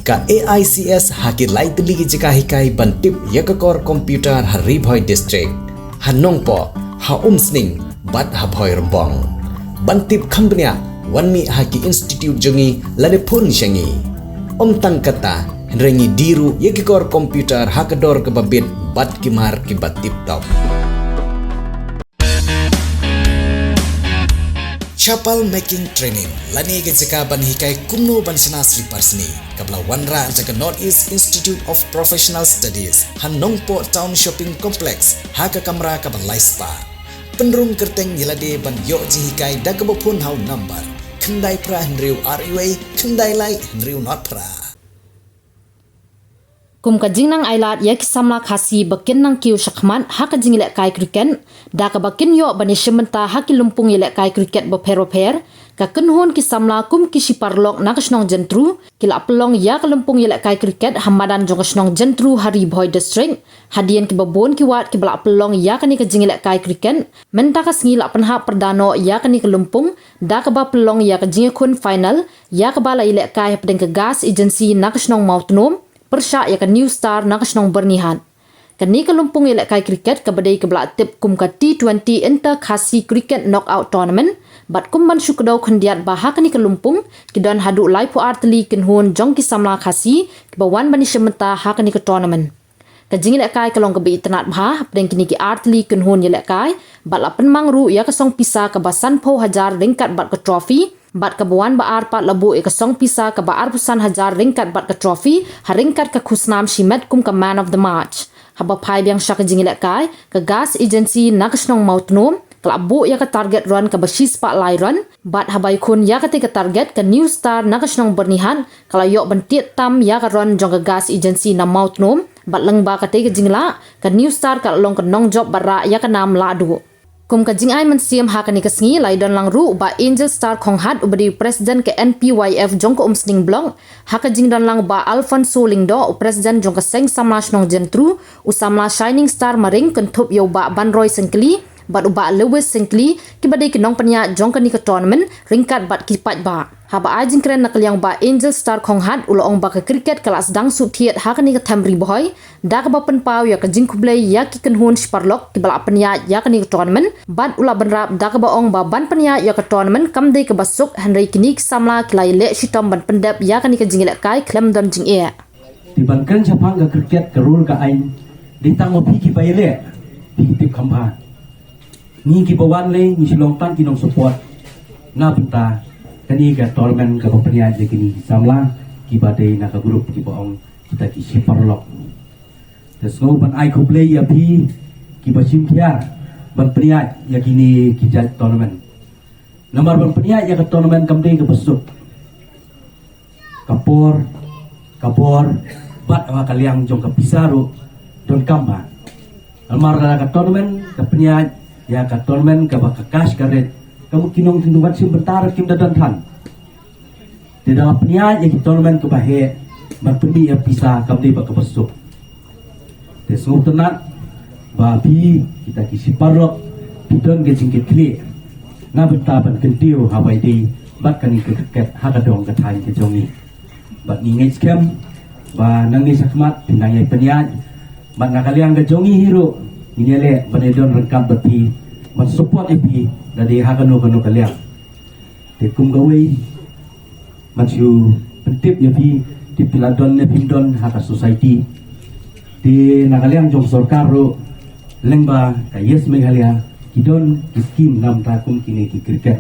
ka AICS haki lai tili jika hikai bantip yakakor komputer Haribhoi district hanongpo ha umsning bat habhoi rembong bantip kambnya wanmi haki institute jongi lade pun syangi tang kata rengi diru yakakor komputer hakador kebabit bat kimar kibat tip top. Chapel making training lani ke jika ban hikai kumno ban sana slipper sni kabla wanra jaga North East Institute of Professional Studies Hanongpo Town Shopping Complex haka kamera kaban laispa penrung kerteng yelade ban yo jihikai dagabopun hau number kendai pra hendriu RUA kendai lai hendriu not pra kum ka jingnang ailat yak samla khasi bakin nang kiu shakman haka jingle kai kriket da ka bakin yo bani shementa haki lumpung ile kai kriket bo per ka kenhon ki samla kum ki siparlok nakasnong jentru kila pelong ya ka lumpung ile kai kriket hamadan jongasnong jentru Haribhoi district hadian ki babon ki wat ki bala pelong ya ka ni ka jingle kai kriket menta ka sngila penha perdano ya ka ni ka lumpung da ka ba pelong ya ka jingkun final ya ka bala ile kai pedeng ka gas agency nakasnong mautnom persya ya ka New Star nakasnong bernihan. Kani ka lumpung ilek kai kriket ka badai ka belak tip kum ka T20 Inter Khasi Cricket Knockout Tournament bat kum ban syukdau khandiat baha kani ka lumpung kidan hadu lai pu artli kinhun jong ki samla khasi ki bawan bani shementa ha kani ka tournament. Ka jing ilek kai ka long ka bi tanat baha pedeng kini ki artli kinhun ilek kai bat la penmangru ya ka song pisa ka basan po hajar ringkat bat ka trophy bat kabuan baar pat labu ikasong pisa ka baar pusan hajar ringkat bat ka trophy haringkat ka khusnam shimet kum ka man of the match haba phai biang syak jingilek kai ka gas agency nakasnong mautnom klabu ya ka target run ka basis pa lai run bat habai khun ya ka ka target ka New Star nakasnong bernihan kala yok bentit tam ya ka run jong ka gas agency na mautnom bat lengba ka jingla ka New Star ka long ka nong job bara ya ka nam ladu kum ka jing ai man siam ha kani kasngi lai don lang ru ba Angel Star Khonghat ubadi president ke NPYF jong ko umsning blong ha ka jing don lang ba Alfonso Lingdo president jong ka seng samlash nong jentru usamla Shining Star maring kentup yo ba Banroy Sengkli bat uba Lewis Sengkli ki badai ke nong panya jong ka ni ka tournament ringkat bat ki pat ba ha ba ajing kren nakaliang ba Angel Star Khonghat ulong ba ka cricket kelas dang su thiet ha ka ni ka Thamri boy da ka ba pen pau ya ka jing kublai ya ki kenhun sparlok ki bala penya ya ka ni ka tournament bat ula benrap da ka ba ong ba ban penya ya ka tournament kam dei ka basuk henry kinik samla kilai le shitom ban pendap ya ka ni ka jingile kai klem don jing e dibankan japang ka cricket ka rule ka ain ditang mo pi ki baile pi tip khamha ni ki bawan le ni silong tan ki nong support na penta kani ka tournament ka penya je kini samla ki badai na ka grup ki baong kita ki siparlok Desno ban ai kublai ya pi ki bachim kia ban pria ya kini ki jat tournament. Nomor ban pria ya ka tournament kamde ka besuk. Kapor bat wa kaliang jong ka pisaru don kamba. Almar ka tournament ka pria ya ka tournament ka ba kakas karet kamu kinong tinduan sim bentar kim dadan than. Di dalam pria ya ki tournament ka bahe ban pria ya pisa kamde ba ka besuk. Desngo tenat babi kita kisi parlok pidon ke jingkit kli na bentaban kentiu hawai di bat kani keket hakadong katai ke jongi bat ni ngej kem ba nang ni sakmat pinang yai peniat bat nakaliang ke jongi hiro minele banedon rengkap beti man support epi dari hakano kano kaliang de kum gawe machu pentip yapi di piladon ne pindon haka society di nakaliang jong sorkaro lengba ka yes Meghalaya kidon kiskim nam takum kini ki cricket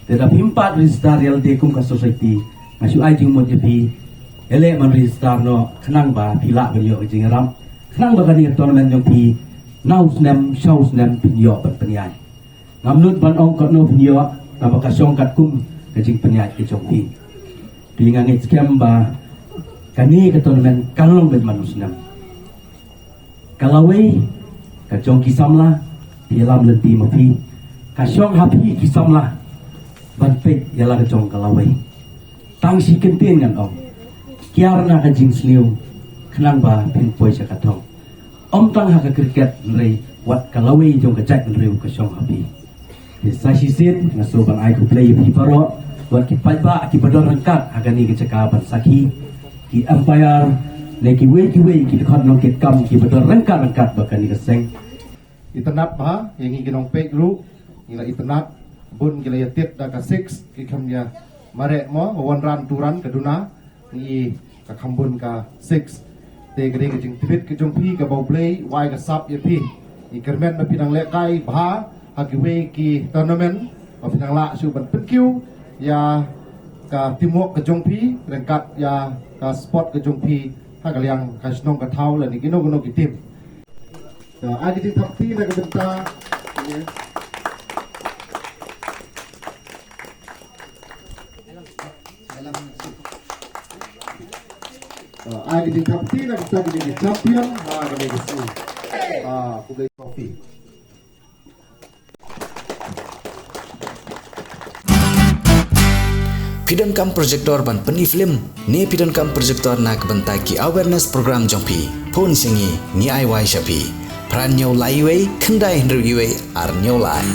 teda pimpat register yal de kum ka society ngasu ajing mo jepi ele man register no khnang ba pila banyo jingram khnang ba kani tournament jong pi naus nem shows nem pinyo ban penian namnut ban ong ko no pinyo na ba ka song kat kum ka jing penian ki jong pi dingang scam ba kani ka tournament kalong ben manus nem kalawai kacong kisamla dalam lenti mafi kasyong hapi kisamla banpek yala kacong kalawai tang si kentin kan om kiar na kajing sliu kenang ba pinpoy sa katong om tang haka kriket nrei wat kalawai jong kajak nrei kasyong hapi sa sisin ngaso bang ai ku play pi paro wat ki pajba ki badon rangkat agani kecakapan saki ki umpire le ki wei ki khot no ki kam ki betul rengkat bahkan ni keseng Itanap ha yang ikinong pek ru ila itanap bun kila yatit da ka 6 ki kamnya mare mo wan ran turan kaduna ni ka khambun ka 6 te gre ke jing tipit ke jong pi ka bau play wai ka sap ye pi i kermen na pinang le kai bha ha ki we ki tournament ma pinang la su ban pen kiu ya ka timok ke jong pi rengkat ya ka sport ke jong pi ha ka liang ka snong ka thau la ni kino ki tim Agi di takti na kabenta. Agi di takti na kita di champion. Kami kasi. Kuday trophy. Pidon kam projector ban peni film ne pidon kam projector na kebentai ki awareness program jongpi pun singi ni ai wai shapi pran nyau lai wei kendai hendru yue ar nyau lai